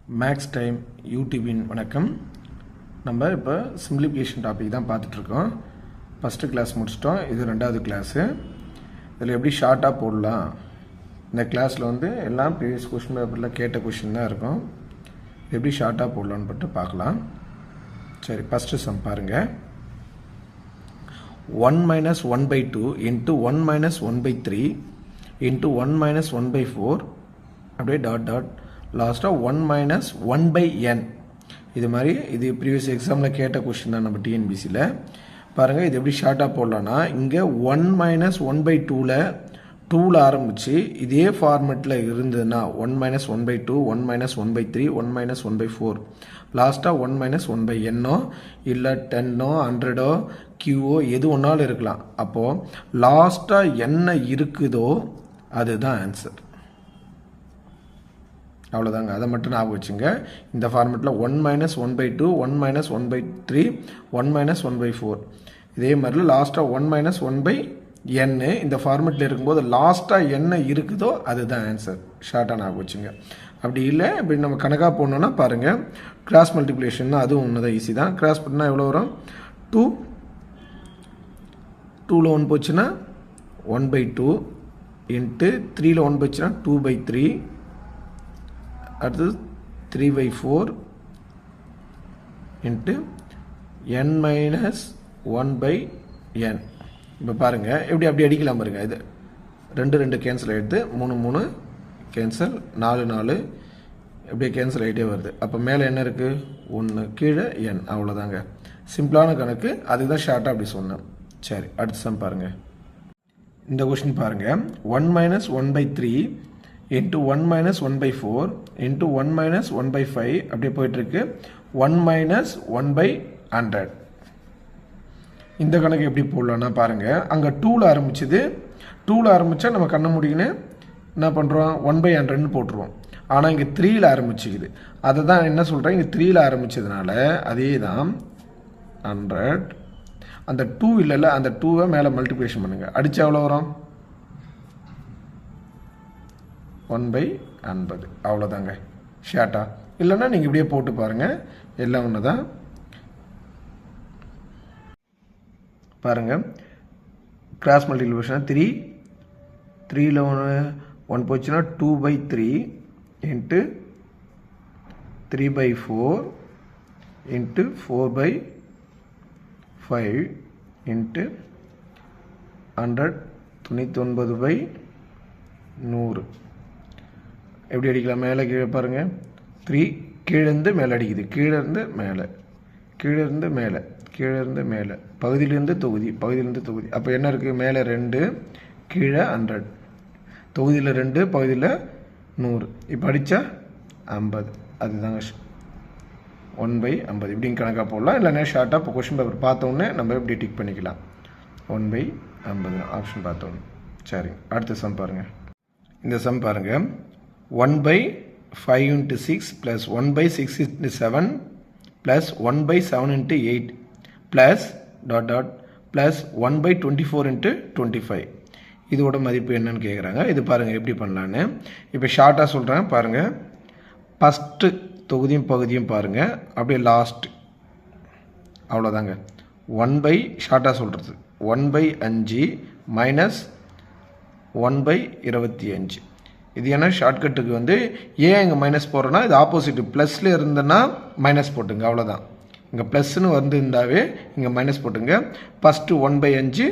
Maths time யூடியூபின் வணக்கம். நம்ம இப்போ சிம்பிளிஃபிகேஷன் டாபிக் தான் பார்த்துட்ருக்கோம். ஃபஸ்ட்டு கிளாஸ் முடிச்சிட்டோம். இது ரெண்டாவது கிளாஸு. இதில் எப்படி ஷார்ட்டாக போடலாம், இந்த கிளாஸில் எல்லாம் ப்ரீவியஸ் கொஷின் பேப்பரில் கேட்ட கொஷின் தான் இருக்கும். எப்படி ஷார்ட்டாக போடலான்னு பட்டு பார்க்கலாம். சரி, ஃபஸ்ட்டு சம் பாருங்கள். 1 minus 1 by 2 into 1 minus 1 by 3 into 1 minus 1 by 4 அப்படியே டாட் டாட் லாஸ்ட்டாக 1 minus 1 by n. இது மாதிரி இது ப்ரீவியஸ் எக்ஸாமில் கேட்ட கொஸ்டின் தான் நம்ம டிஎன்பிசியில். பாருங்கள், இது எப்படி ஷார்ட்டாக போடலான்னா, இங்கே 1 minus 1 by 2ல் ஆரம்பித்து இதே ஃபார்மெட்டில் இருந்ததுன்னா 1 minus 1 by 2, 1 minus 1 by 3, 1 minus 1 by 4, லாஸ்ட்டாக 1 minus 1 by n-ஓ இல்லை 10-ஓ 100-ஓ Q-ஓ எது ஒன்றாலும் இருக்கலாம். அப்போது லாஸ்ட்டாக என்ன இருக்குதோ அதுதான் ஆன்சர். அவ்வளோதாங்க, அதை மட்டும் ஞாபகம் வச்சுங்க. இந்த ஃபார்மெட்டில் 1 minus 1 by 2, 1 minus 1 by 3, 1 minus 1 by 4, இதே மாதிரில லாஸ்ட்டாக 1 minus 1 by n இந்த ஃபார்மெட்டில் இருக்கும்போது லாஸ்ட்டாக என்ன இருக்குதோ அதுதான் ஆன்சர். ஷார்ட்டாக ஞாபகம் வச்சுங்க. அப்படி இல்லை, இப்படி நம்ம கணக்காக போடணுன்னா பாருங்கள், கிராஸ் மல்டிப்ளிகேஷன்னா அதுவும் ஒன்று தான், ஈஸி தான். கிராஸ் பண்ணால் எவ்வளோ வரும்? 2ல் 1 போச்சுன்னா 1 by 2 இன்ட்டு 3ல் 1 போச்சுன்னா 2 by 3, அடுத்தது 3 by 4 into n minus 1 by n. இப்போ பாருங்கள், எப்படி அப்படி அடிக்கலாம் பாருங்கள். இது 2 2 கேன்சல் ஆகிடுது, 3 3 கேன்சல், 4 4 எப்படியே கேன்சல் ஆகிட்டே வருது. அப்போ மேலே என்ன இருக்குது? 1, கீழே n. அவ்வளோதாங்க, சிம்பிளான கணக்கு. அதுக்கு தான் ஷார்ட்டாக அப்படி சொன்னேன். சரி, அடுத்த சம் பாருங்கள். இந்த கொஷின் பாருங்கள். 1 minus 1 by 3 into 1 minus 1 by 4 into 1 minus 1 by 5 அப்படியே போயிட்டுருக்கு. 1 minus 1 by 100. இந்த கணக்கு எப்படி போடலான்னா பாருங்கள், அங்கே 2ல் ஆரம்பிச்சுது. 2ல் ஆரம்பித்தா நம்ம கண்ண முடியுன்னு என்ன பண்ணுறோம்? 1 by 100ன்னு போட்டுருவோம். ஆனால் இங்கே 3ல் ஆரம்பிச்சுக்குது. அதை தான் என்ன சொல்கிறேன், இங்கே 3ல் ஆரம்பித்ததுனால அதே தான் 100. அந்த 2 இல்லைல்ல, அந்த 2வை மேலே மல்டிப்ளிகேஷன் பண்ணுங்கள். அடித்தா எவ்வளோ வரும்? 1 by 50. அவ்வளோதாங்க, ஷார்ட்டா. இல்லைன்னா நீங்கள் இப்படியே போட்டு பாருங்கள், எல்லாம் ஒன்று தான். பாருங்கள், கிராஸ் மல்டிப்ளிகேஷன் 3ல் 1 போச்சுன்னா 2 by 3 into 3 by 4 into 4 by 5 into 100, 99 by 100. எப்படி அடிக்கலாம்? மேலே கீழே பாருங்கள். 3 கீழேருந்து மேலே அடிக்குது, கீழேருந்து மேலே, கீழேருந்து மேலே, கீழேருந்து மேலே, பகுதியிலேருந்து தொகுதி, பகுதியிலேருந்து தொகுதி. அப்போ என்ன இருக்குது? மேலே 2, கீழே 100, தொகுதியில் 2, பகுதியில் 100. இப்போ அடித்தா 50. அதுதாங்க 1 by 50. இப்படிங்க கணக்காக போடலாம். இல்லைன்னா ஷார்ட்டாக இப்போ கொஷின் பேப்பர் பார்த்தோன்னே நம்ம இப்படி டிக் பண்ணிக்கலாம். 1 by 50 ஆப்ஷன் பார்த்தோன்னே. சரி, அடுத்த சம் பாருங்கள். இந்த சம் பாருங்கள். 1 by 5 into 6 plus 1 by 6 into 7 plus 1 by 7 into 8 plus dot dot plus 1 by 24 into 25. இதோட மதிப்பு என்னன்னு கேட்குறாங்க. இது பாருங்கள் எப்படி பண்ணலான்னு. இப்போ ஷார்ட்டாக சொல்கிறேன் பாருங்கள். ஃபஸ்ட்டு தொகுதியும் பகுதியும் பாருங்கள், அப்படியே லாஸ்ட். அவ்வளோதாங்க. 1 by ஷார்ட்டாக சொல்கிறது 1 by 5 மைனஸ் 1 by 25. இது ஏன்னா ஷார்ட்கட்டுக்கு ஏன் இங்கே மைனஸ் போடுறோன்னா, இது ஆப்போசிட். ப்ளஸில் இருந்ததுன்னா மைனஸ் போட்டுங்க, அவ்வளோதான். இங்கே ப்ளஸ்ன்னு இருந்தாவே இங்கே மைனஸ் போட்டுங்க. ஃபஸ்ட்டு 1 by 5,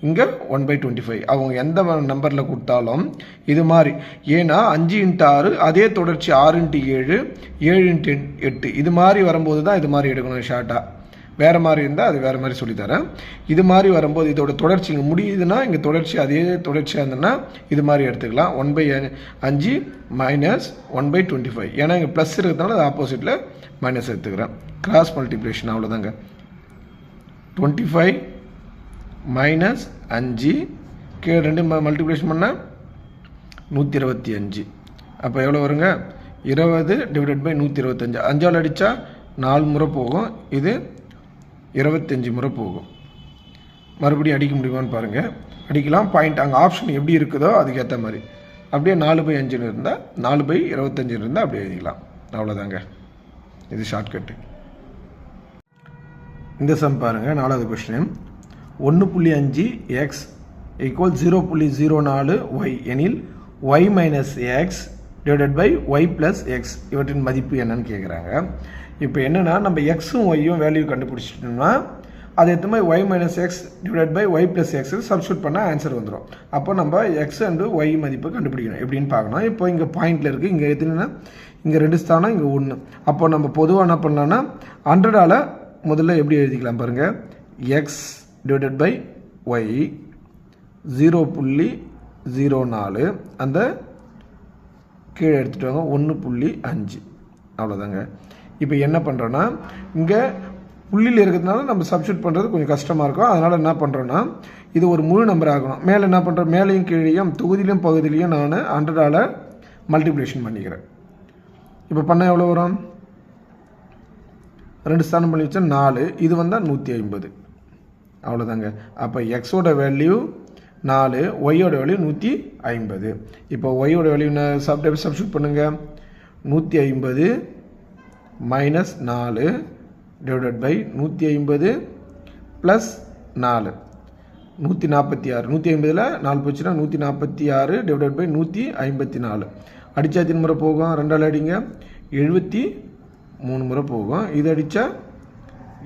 இங்கே 1 by 25. அவங்க எந்த நம்பரில் கொடுத்தாலும் இது மாதிரி, ஏன்னா 5 into 6 அதே தொடர்ச்சி 6 into 7, 7 into 8 இது மாதிரி வரும்போது தான் இது மாதிரி எடுக்கணும். ஷார்ட்டாக வேறு மாதிரி இருந்தால் அது வேறு மாதிரி சொல்லித்தரேன். இது மாதிரி வரும்போது இதோட தொடர்ச்சி இங்கே முடியுதுன்னா, இங்கே தொடர்ச்சி அதே தொடர்ச்சியாக இருந்ததுன்னா இது மாதிரி எடுத்துக்கலாம். 1 by 5 மைனஸ் 1 by 25. ஏன்னா இங்கே ப்ளஸ் இருக்கிறதுனால அது ஆப்போசிட்டில் மைனஸ் எடுத்துக்கிறேன். கிராஸ் மல்டிப்ளிகேஷன் அவ்வளோதாங்க. 25 மைனஸ் 5 கீழே 2 மல்டிப்ளிகேஷன் பண்ணால் 125. அப்போ எவ்வளோ வருங்க? 20 டிவைடட் பை 125. 5ஆல் அடித்தா 4 முறை போகும், இது 25 முறை போகும். மறுபடியும் அடிக்க முடியுமான்னு பாருங்கள். அடிக்கலாம். பாயிண்ட் அங்கே ஆப்ஷன் எப்படி இருக்குதோ அதுக்கேற்ற மாதிரி அப்படியே 4 by 5 இருந்தால் 4 by 25 இருந்தால் அப்படியே எழுதிக்கலாம். அவ்வளோதாங்க, இது ஷார்ட்கட்டு. இந்த சம் பாருங்கள், 4வது கொஸ்டின். 1.5 எக்ஸ் ஈக்குவல் 0.04 ஒய் எனில் y minus x divided by y plus x இவற்றின் மதிப்பு என்னன்னு கேட்குறாங்க. இப்போ என்னென்னா, நம்ம எக்ஸும் ஒய்யும் வேல்யூ கண்டுபிடிச்சிட்டோம்னா அது எத்தனை மாதிரி y minus x divide by y plus x substitute பண்ணால் ஆன்சர் வந்துடும். அப்போ நம்ம எக்ஸ் அண்டு ஒய் மதிப்பு கண்டுபிடிக்கணும். எப்படின்னு பார்க்கணும். இப்போ இங்கே பாயிண்டில் இருக்குது, இங்கே எத்தனைன்னா இங்கே 2 ஸ்தானம், இங்கே 1. அப்போ நம்ம பொதுவாக என்ன பண்ணலாம்னா 100ஆல் முதல்ல எப்படி எழுதிக்கலாம் பாருங்கள். எக்ஸ் டிவைடட் பை ஒய் 0.04 அந்த கீழே எடுத்துகிட்டு வாங்க 1.5 அவ்வளோதாங்க. இப்போ என்ன பண்ணுறோன்னா, இங்கே புள்ளியில் இருக்கிறதுனால நம்ம சப்ஸ்டியூட் பண்ணுறது கொஞ்சம் கஷ்டமாக இருக்கும். அதனால் என்ன பண்ணுறோன்னா, இது ஒரு முழு நம்பர் ஆகணும். மேலே என்ன பண்ணுறோம், மேலேயும் கீழேயும் தொகுதியிலையும் பகுதியிலையும் நான் 100ஆல் மல்டிப்ளிகேஷன் பண்ணிக்கிறேன். இப்போ பண்ணால் எவ்வளோ வரும், 2 ஸ்தானம் பண்ணி வச்சா 4, இது வந்தால் 150 அவ்வளோதாங்க. அப்போ எக்ஸோட வேல்யூ 4, ஒய்யோட வேல்யூ 150. இப்போ ஒய்யோட வேல்யூ சப்ஸ்டியூட் பண்ணுங்கள். 150 மைனஸ் 4 டிவைடட் பை 150 ப்ளஸ் 4 146. 150ல் 4 போச்சுன்னா 146 டிவைடட் பை 154. அடித்தா எத்தனை முறை போகும், 2ஆல் அடிங்க 73 முறை போகும். இது அடித்தா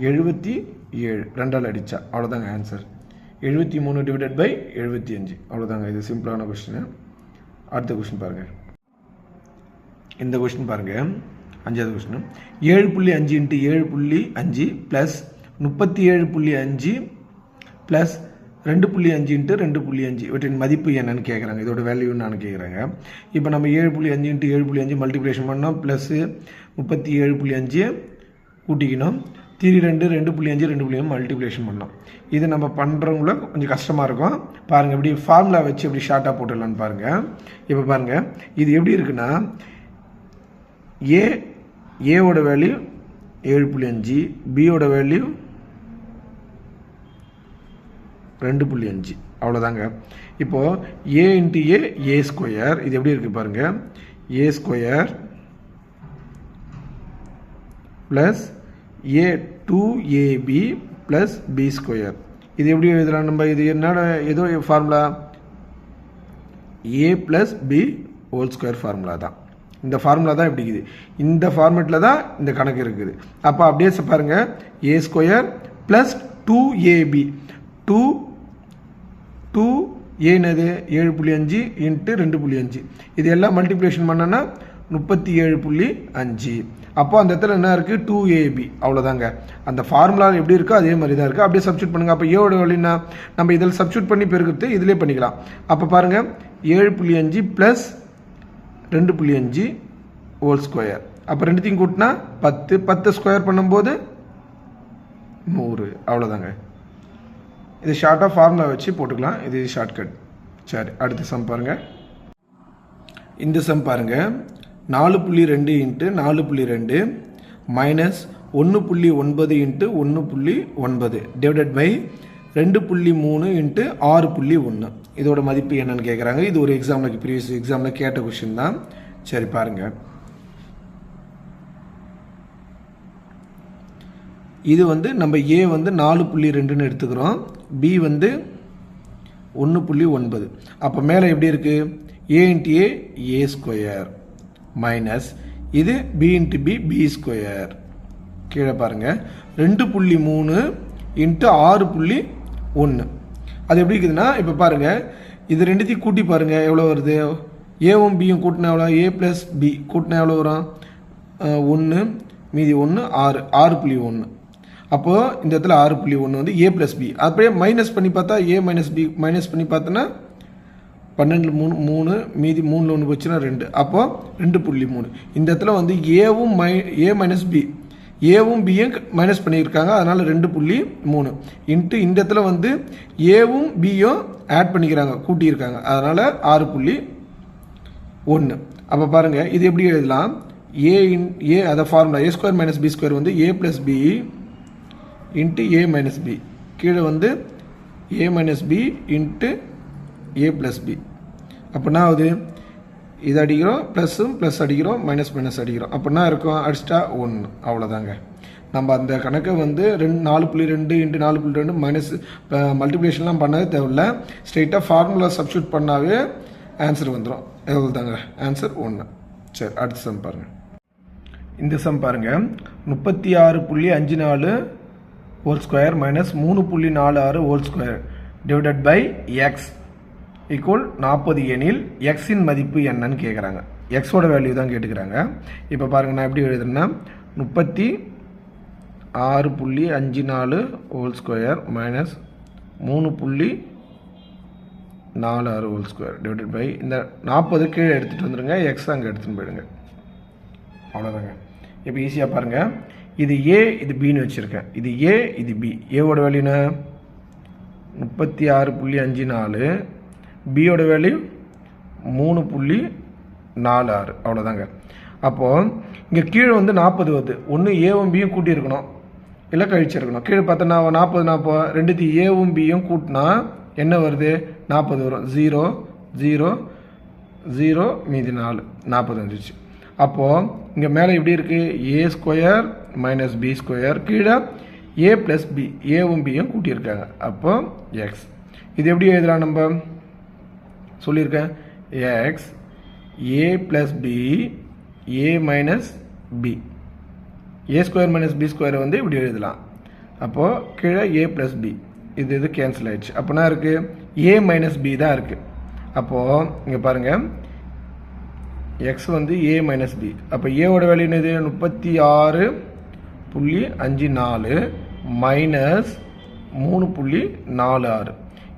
77, 2ஆல் அடித்தா அவ்வளோதாங்க ஆன்சர். 73 டிவைடட் பை 75 அவ்வளோதாங்க. இது சிம்பிளான கொஸ்டின். அடுத்த கொஸ்டின் பாருங்கள். இந்த கொஸ்டின் பாருங்கள், 5வது கொஸ்டின். 7.5 × 7.5 ப்ளஸ் 37.5 ப்ளஸ் 2.5 × 2.5 இவற்றின் மதிப்பு என்னன்னு கேட்குறாங்க. இதோட வேல்யூ நான் கேட்குறாங்க. இப்போ நம்ம 7.5 × 7.5 மல்டிப்ளிகேஷன் பண்ணோம், ப்ளஸ்ஸு 37.5 கூட்டிக்கணும், 2 2.5 2.5 மல்டிப்ளிகேஷன் பண்ணோம். இது நம்ம பண்ணுறவங்கள கொஞ்சம் கஷ்டமாக இருக்கும். பாருங்கள், இப்படி ஃபார்முலா வச்சு எப்படி ஷார்ட்டாக போட்டுடலான்னு பாருங்கள். இப்போ பாருங்கள், இது எப்படி இருக்குன்னா, ஏவோட வேல்யூ 7.5, பியோட வேல்யூ 2.5 அவ்வளோதாங்க. இப்போது ஏ இன்ட்டு ஏ ஸ்கொயர், இது எப்படி இருக்குது பாருங்கள். A square plus A 2ab plus B square. இது எப்படி எழுதலாம் நம்ம, இது என்னோட ஏதோ formula A plus B whole square formula தான். இந்த ஃபார்முலா தான் எப்படி இருக்குது, இந்த ஃபார்மேட்டில் தான் இந்த கணக்கு இருக்குது. அப்போ அப்படியே பாருங்கள், ஏ ஸ்கொயர் ப்ளஸ் 2ab 2 ஏனது 7.5 × 2.5 இது எல்லாம் மல்டிப்ளிகேஷன் பண்ணோன்னா 37.5. அப்போ அந்த இடத்துல என்ன இருக்குது, 2ab அவ்வளோதாங்க. அந்த ஃபார்முலா எப்படி இருக்கோ அதே மாதிரி தான் இருக்குது. அப்படியே சப்ஸ்டியூட் பண்ணுங்கள். அப்போ ஏவோட வேல்யூனா நம்ம இதில் சப்ஸ்டியூட் பண்ணி பெருக்கிறது இதிலே பண்ணிக்கலாம். அப்போ பாருங்கள், 7.5 ப்ளஸ் 2.5 ஹோல் ஸ்கொயர். அப்போ ரெண்டுத்தையும் கூட்டினா 10, 10 ஸ்கொயர் பண்ணும்போது 100 அவ்வளோதாங்க. இது ஷார்ட்டாக ஃபார்முலா வச்சு போட்டுக்கலாம். இது ஷார்ட்கட். சரி, அடுத்த சம் பாருங்கள். இந்த சம் பாருங்கள். 4.2 × 4.2 மைனஸ் 1.9 × 1.9 டிவைடட் பை 2.3 × 6.1 இதோட மதிப்பு என்னன்னு கேட்குறாங்க. இது ஒரு எக்ஸாம்பிளுக்கு ப்ரீவியஸ் எக்ஸாமில் கேட்ட கொஸ்டின் தான். சரி பாருங்கள், இது வந்து நம்ம ஏ வந்து 4.2ன்னு எடுத்துக்கிறோம், பி வந்து 1.9. அப்போ மேலே எப்படி இருக்குது, A into A square minus இது பி இன்ட்டு பி ஸ்கொயர். கீழே பாருங்கள் 2.3 × 6.1. அது எப்படி இருக்குதுன்னா, இப்போ பாருங்கள், இது ரெண்டுத்தையும் கூட்டி பாருங்கள் எவ்வளோ வருது. ஏவும் பியும் கூட்டினா எவ்வளோ, ஏ ப்ளஸ் பி கூட்டினா எவ்வளோ வரும், 1 மீதி 1 6.1. அப்போது இந்த இடத்துல 6.1 வந்து ஏ ப்ளஸ் பி. அப்படியே மைனஸ் பண்ணி பார்த்தா ஏ மைனஸ் பி மைனஸ் பண்ணி பார்த்தோன்னா 12 3 மீதி 3ல் 1 போச்சுன்னா 2. அப்போது 2.3. இந்த இடத்துல வந்து ஏவும் ஏ மைனஸ் பி ஏவும் பியும் மைனஸ் பண்ணியிருக்காங்க, அதனால் 2.3 இன்ட்டு இந்த இடத்துல வந்து ஏவும் பியும் ஆட் பண்ணிக்கிறாங்க, கூட்டியிருக்காங்க, அதனால் 6.1. அப்போ பாருங்கள், இது எப்படி எழுதலாம், ஏ அதை ஃபார்முலா ஏ ஸ்கொயர் மைனஸ் பி ஸ்கொயர் வந்து A plus B into A minus B, கீழே வந்து ஏ மைனஸ் பி இன்ட்டு ஏ ப்ளஸ் பி. அப்போ என்ன ஆகுது, இது அடிக்கிறோம், ப்ளஸ்ஸும் ப்ளஸ் அடிக்கிறோம், மைனஸ் அடிக்கிறோம். அப்படின்னா இருக்கும் அடிச்சிட்டா 1. அவ்வளோதாங்க. நம்ம அந்த கணக்கை வந்து 4.2 × 4.2 மைனஸ் மல்டிப்ளிகேஷன்லாம் பண்ணவே தேவையில்லை. ஸ்ட்ரெயிட்டாக ஃபார்முலா சப்ஸ்டியூட் பண்ணாவே ஆன்சர் வந்துடும். எவ்வளோ தாங்க ஆன்சர் 1. சரி, அடுத்த சம் பாருங்கள். இந்த சம் பாருங்கள். 36.54 whole square minus 3.46 whole square divided by x equal 40 எனில் எக்ஸின் மதிப்பு என்னன்னு கேட்குறாங்க. எக்ஸோட வேல்யூ தான் கேட்டுக்கிறாங்க. இப்போ பாருங்கள், நான் எப்படி எழுதுறேன்னா 36.54 whole square minus 3.46 whole square divided by இந்த 40 கீழே எடுத்துகிட்டு வந்துடுங்க, எக்ஸ் அங்கே எடுத்துகிட்டு போயிடுங்க. அவ்வளோதாங்க. இப்போ ஈஸியாக பாருங்கள், இது ஏ இது பின்னு வச்சுருக்கேன். இது ஏ இது பி. ஏவோட வேல்யூனா 36.54, பியோட வேல்யூ 3.46. அவ்வளோதாங்க. அப்போது இங்கே கீழே வந்து 40 வருது. ஒன்று ஏவும் பியும் கூட்டியிருக்கணும், இல்லை கழிச்சிருக்கணும். கீழே பார்த்தோன்னா 40 ரெண்டுத்தையும் ஏவும் பியும் கூட்டினா என்ன வருது? 40 வரும். 0 0 0 மீதி 4 40 வந்துச்சு. அப்போது இங்கே மேலே எப்படி இருக்குது? ஏ ஸ்கொயர் மைனஸ் பி ஸ்கொயர், கீழே ஏ ப்ளஸ் பி, ஏவும் பியும் கூட்டியிருக்காங்க. அப்போ எக்ஸ். இது எப்படி எழுதலாம்? நம்ம சொல்லியிருக்கேன், X A plus B A minus B. A square minus B ஸ்கொயரை வந்து இப்படி எழுதலாம். அப்போது கீழே ஏ ப்ளஸ் பி, இது கேன்சல் ஆயிடுச்சு. அப்போனா இருக்குது ஏ மைனஸ் பி தான் இருக்குது. அப்போது இங்கே பாருங்கள், எக்ஸ் வந்து ஏ மைனஸ் பி. அப்போ ஏவோட வேல்யூ என்னது? 36.54 மைனஸ் 3.46.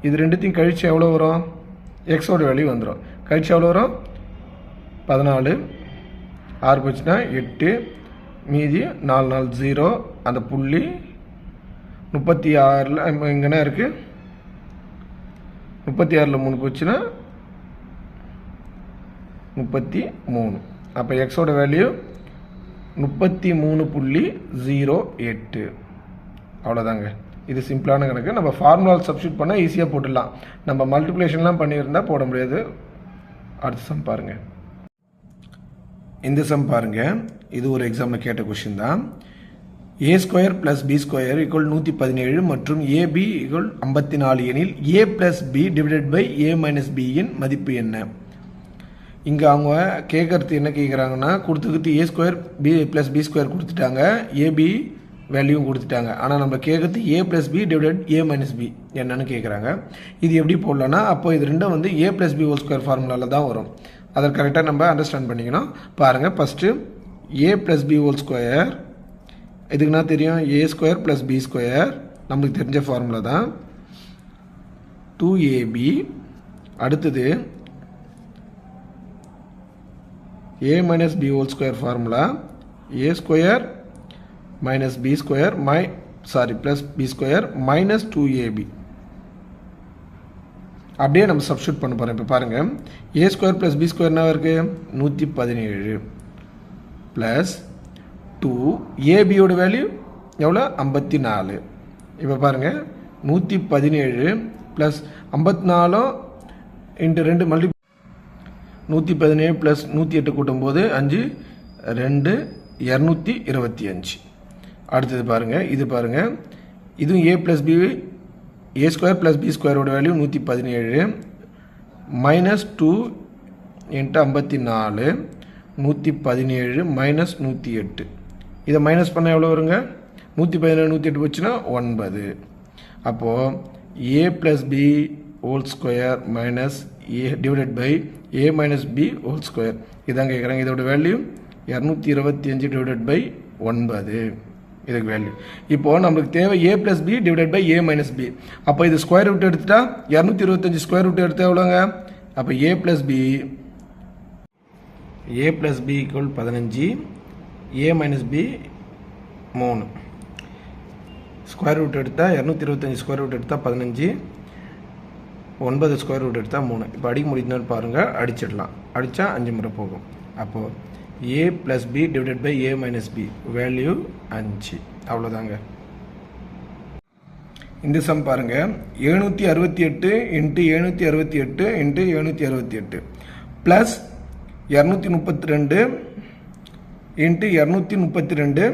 இது ரெண்டுத்தையும் கழிச்சு எவ்வளோ வரும்? எக்ஸோட வேல்யூ வந்துடும். கழிச்சு எவ்வளோ வரும்? 14. 6 போச்சுன்னா 8, மீதி 4 4 0. அந்த புள்ளி 36 இங்கன்னா இருக்குது. 36 3 போச்சுன்னா 33. அப்போ எக்ஸோட வேல்யூ 33.08. அவ்வளோதாங்க. இது சிம்பிளான கணக்கு. நம்ம ஃபார்முலா சப்ஸ்டியூட் பண்ணால் ஈஸியாக போட்டுடலாம். நம்ம மல்டிப்ளிகேஷன்லாம் பண்ணியிருந்தால் போட முடியாது. அடுத்த சம் பாருங்கள். இந்த சம் பாருங்கள். இது ஒரு எக்ஸாமில் கேட்ட கொஷின் தான். A square plus B square equal 117 மற்றும் ஏபி ஈக்குவல் 54 எனில் A plus B divided by A minus பியின் மதிப்பு என்ன? இங்கே அவங்க கேட்குறது என்ன கேட்குறாங்கன்னா, கொடுத்துக்கிட்டு A square B plus B square கொடுத்துட்டாங்க, ஏபி வேல்யூவும் கொடுத்துட்டாங்க. ஆனால் நம்ம கேட்குறது A plus B divided A minus B என்னன்னு கேட்குறாங்க. இது எப்படி போடலான்னா, அப்போ இது ரெண்டும் வந்து A plus B whole square ஃபார்முலாவில் தான் வரும். அதை கரெக்டாக நம்ம அண்டர்ஸ்டாண்ட் பண்ணிக்கணும். பாருங்கள், first A plus B whole square, இதுக்குன்னா தெரியும் ஏ ஸ்கொயர் ப்ளஸ் பி ஸ்கொயர், நம்மளுக்கு தெரிஞ்ச ஃபார்முலா தான். 2ab. அடுத்தது a minus b whole square formula, a square minus b square plus b square minus 2ab. அப்படியே நம்ம சப்ஸ்டியூட் பண்ண போகிறோம். இப்போ பாருங்கள், a square plus b square என்ன இருக்குது? 117 ப்ளஸ் 2 ab யோட வேல்யூ எவ்வளோ? 54. இப்போ பாருங்கள், 117 ப்ளஸ் 54 இன்ட்டு 2 மல்டி 117 ப்ளஸ் 108 கூட்டும்போது 5 2 225. அடுத்தது பாருங்கள், இது பாருங்கள், இதுவும் A plus B A square plus B ஸ்கொயரோட வேல்யூ 117 மைனஸ் 2 இன்ட்டு 54 117 மைனஸ் 108. இதை மைனஸ் பண்ணால் எவ்வளோ வருங்க? 117 108 போச்சுன்னா 9. அப்போது A plus B whole square minus A divided by A minus B whole square இதான் கேட்குறாங்க. இதோட வேல்யூ 225 டிவைடட் பை 9 இதுக்கு வேல்யூ. இப்போது நம்மளுக்கு தேவை A plus B divided by A minus B. அப்போ இது ஸ்கொயர் ரூட் எடுத்துட்டா 225 ஸ்கொயர் ரூட் எடுத்தால் எவ்வளோங்க? அப்போ ஏ ப்ளஸ் பி ஈக்குவல் 15, ஏ மைனஸ் பி 3. ஸ்கொயர் ரூட் எடுத்தால் 225 ஸ்கொயர் ரூட் எடுத்தால் 15, 9 ஸ்கொயர் ரூட் எடுத்தால் 3. இப்போ அடிக்க முடியுதுன்னு பாருங்கள், அடிச்சிடலாம். அடித்தா 5 முறை போகும். அப்போது A plus B divided by A minus B value 5. அவ்வளோதாங்க. இந்த சம் பாருங்கள், 768 into 768 into 768 plus 232 into 232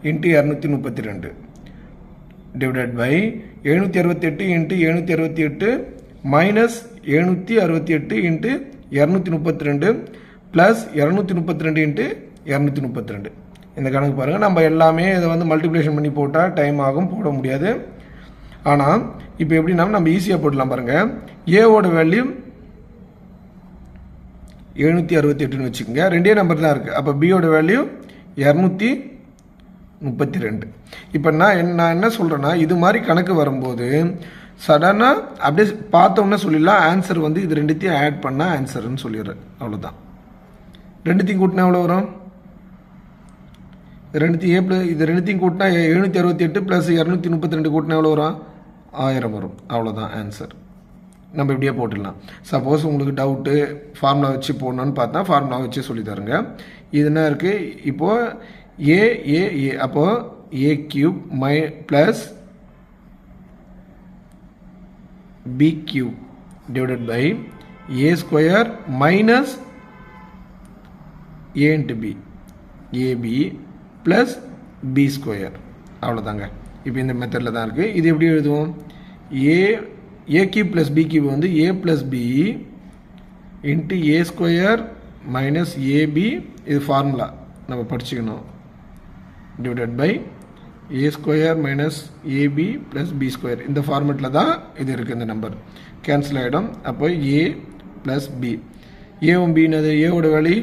into 232 divided by 768 into 768 minus 768 into 232 plus 232 into 232. இந்த கணக்கு பாருங்கள். நம்ம எல்லாமே இதை வந்து மல்டிப்ளிகேஷன் பண்ணி போட்டால் டைம் ஆகும், போட முடியாது. ஆனால் இப்போ எப்படின்னா நம்ம ஈஸியாக போடலாம் பாருங்கள். ஏவோட வேல்யூ 768ன்னு வச்சுக்கோங்க. ரெண்டே நம்பர் தான் இருக்குது. அப்போ பியோட வேல்யூ 232. இப்போ நான் என்ன சொல்கிறேன்னா, இது மாதிரி கணக்கு வரும்போது சடனாக அப்படியே பார்த்தோம்னா சொல்லிடலாம் ஆன்சர் வந்து இது ரெண்டுத்தையும் ஆட் பண்ணால் ஆன்சர்னு சொல்லிடுறேன். அவ்வளோதான். ரெண்டுத்தையும் கூட்டினா எவ்வளோ வரும்? இது ரெண்டுத்தையும் கூட்டினா 768 ப்ளஸ் 232 கூட்டினா எவ்வளோ வரும்? 1000 வரும். அவ்வளோதான் ஆன்சர். நம்ம இப்படியே போட்டுடலாம். சப்போஸ் உங்களுக்கு டவுட்டு ஃபார்முலா வச்சு போடணுன்னு பார்த்தா ஃபார்முலா வச்சு சொல்லி தருங்க. இது என்ன இருக்குது? இப்போது ஏ அப்போது A cube plus B cube divided by A square minus A into B AB plus B square. அவ்வளோதாங்க. இப்போ இந்த மெத்தடில் தான் இருக்குது. இது எப்படி எழுதுவோம்? A cube plus B cube வந்து A plus B into A square minus AB. இது ஃபார்முலா நம்ம படிச்சுக்கணும். Divided by A square minus AB plus B square. இந்த ஃபார்மெட்டில் தான் இது இருக்குது. இந்த நம்பர் கேன்சல் ஆகிடும். அப்போ ஏ ப்ளஸ் பி. ஏவும் பின்னது ஏவோட வேல்யூ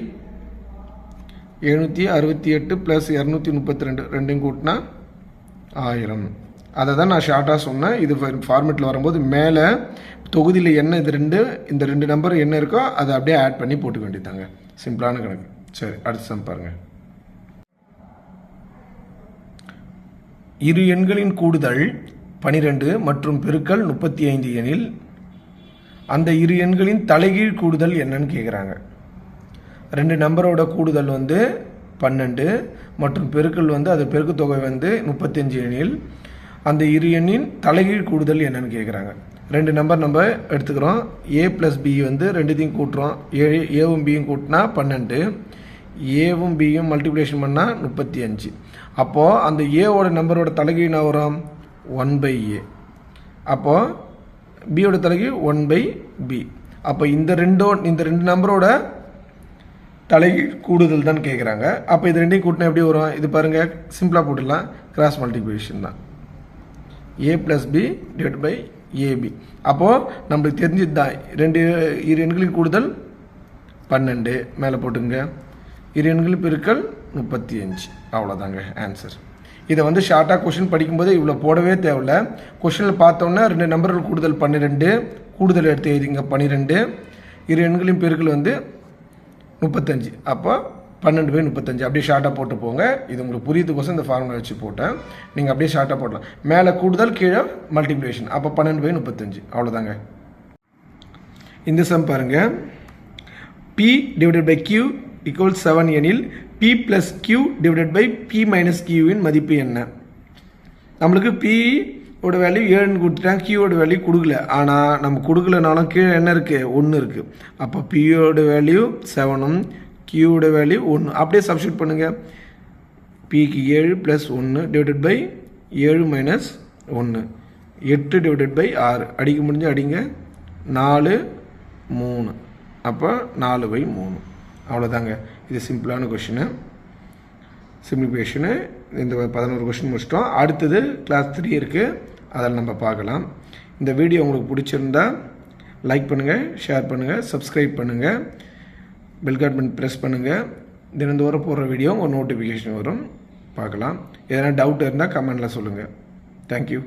768 ப்ளஸ் 232 ரெண்டையும் கூட்டினா 1000. அதை தான் நான் ஷார்ட்டாக சொன்னேன். இது ஃபார்மெட்டில் வரும்போது மேலே தொகுதியில் என்ன இந்த ரெண்டு நம்பர் என்ன இருக்கோ அதை அப்படியே ஆட் பண்ணி போட்டுக்க வேண்டியதாங்க. சிம்பிளான கணக்கு. சரி, அடுத்த சம் பாருங்கள். இரு எண்களின் கூடுதல் 12 மற்றும் பெருக்கல் 35 எனில் அந்த இரு எண்களின் தலைகீழ் கூடுதல் என்னன்னு கேட்குறாங்க. ரெண்டு நம்பரோட கூடுதல் வந்து 12 மற்றும் பெருக்கல் வந்து அது பெருக்கு தொகை வந்து 35 எனில் அந்த இரு எண்ணின் தலைகீழ் கூடுதல் என்னன்னு கேட்குறாங்க. ரெண்டு நம்பர் நம்ம எடுத்துக்கிறோம். ஏ ப்ளஸ் பி வந்து ரெண்டுத்தையும் கூட்டுறோம். ஏவும் பியும் கூட்டினா 12, ஏவும் பியும் மல்டிப்ளிகேஷன் பண்ணால் 35. அப்போது அந்த ஏவோட நம்பரோட தலைகீழ் என்ன வரும்? 1/a. அப்போது பியோட தலைகீழ் 1/b. அப்போ இந்த ரெண்டு நம்பரோட தலைகீழ் கூடுதல் தான் கேட்குறாங்க. அப்போ இது ரெண்டையும் கூட்டினா எப்படி வரும்? இது பாருங்கள், சிம்பிளாக போட்டுடலாம். கிராஸ் மல்டிப்ளிகேஷன் தான். A plus B divide by AB. அப்போது நம்மளுக்கு தெரிஞ்சது தான் இரு எண்களின் கூடுதல் 12 மேலே போட்டுங்க. இரு எண்களின் பெருக்கல் 35. அவ்வளோதாங்க ஆன்சர். இதை வந்து ஷார்ட்டாக கொஷின் படிக்கும்போது இவ்வளோ போடவே தேவையில்லை. கொஷினில் பார்த்தோன்னா ரெண்டு நம்பர்கள் கூடுதல் 12, கூடுதல் எடுத்து எழுதிங்க 12. இரு எண்களின் பெருக்கல் வந்து 35. அப்போ 12/35 அப்படியே ஷார்ட்டாக போட்டு போங்க. இது உங்களுக்கு புரியுதுக்கோசம் இந்த ஃபார்முலா வச்சு போட்டேன். நீங்கள் அப்படியே ஷார்ட்டாக போடலாம். மேலே கூடுதல், கீழே மல்டிப்ளிகேஷன். அப்போ 12/35. அவ்வளோதாங்க. இந்த சம் பாருங்கள். P divided by Q equal 7 எனில் P plus Q divided by P minus Qவின் மதிப்பு என்ன? நம்மளுக்கு P ஓட வேல்யூ 7 கொடுத்துட்டாங்க, Qவோட வேல்யூ கொடுக்கல. ஆனால் நம்ம கொடுக்கலனாலும் கீழே என்ன இருக்குது? 1 இருக்குது. அப்போ Pயோட வேல்யூ 7ம் Qவோட வேல்யூ 1. அப்படியே சப்ஸ்டியூட் பண்ணுங்கள். Pக்கு 7 plus 1 divided by 7 minus 1 8 divided by 6. அடிக்க முடிஞ்சு அடிங்க. 4 3. அப்போ 4/3. அவ்வளோதாங்க. இது சிம்பிளான கொஷினு. சிம்பிளிஃபிகேஷனு இந்த 11 கொஷின் முடிச்சிட்டோம். அடுத்தது கிளாஸ் 3 இருக்குது, அதில் நம்ம பார்க்கலாம். இந்த வீடியோ உங்களுக்கு பிடிச்சிருந்தா லைக் பண்ணுங்கள், ஷேர் பண்ணுங்கள், சப்ஸ்கிரைப் பண்ணுங்கள், பெல் பட்டன் ப்ரெஸ் பண்ணுங்கள். தினந்தோறும் போடுற வீடியோ உங்கள் நோட்டிஃபிகேஷன் வரும், பார்க்கலாம். எதனா டவுட் இருந்தால் கமெண்டில் சொல்லுங்கள். தேங்க்யூ.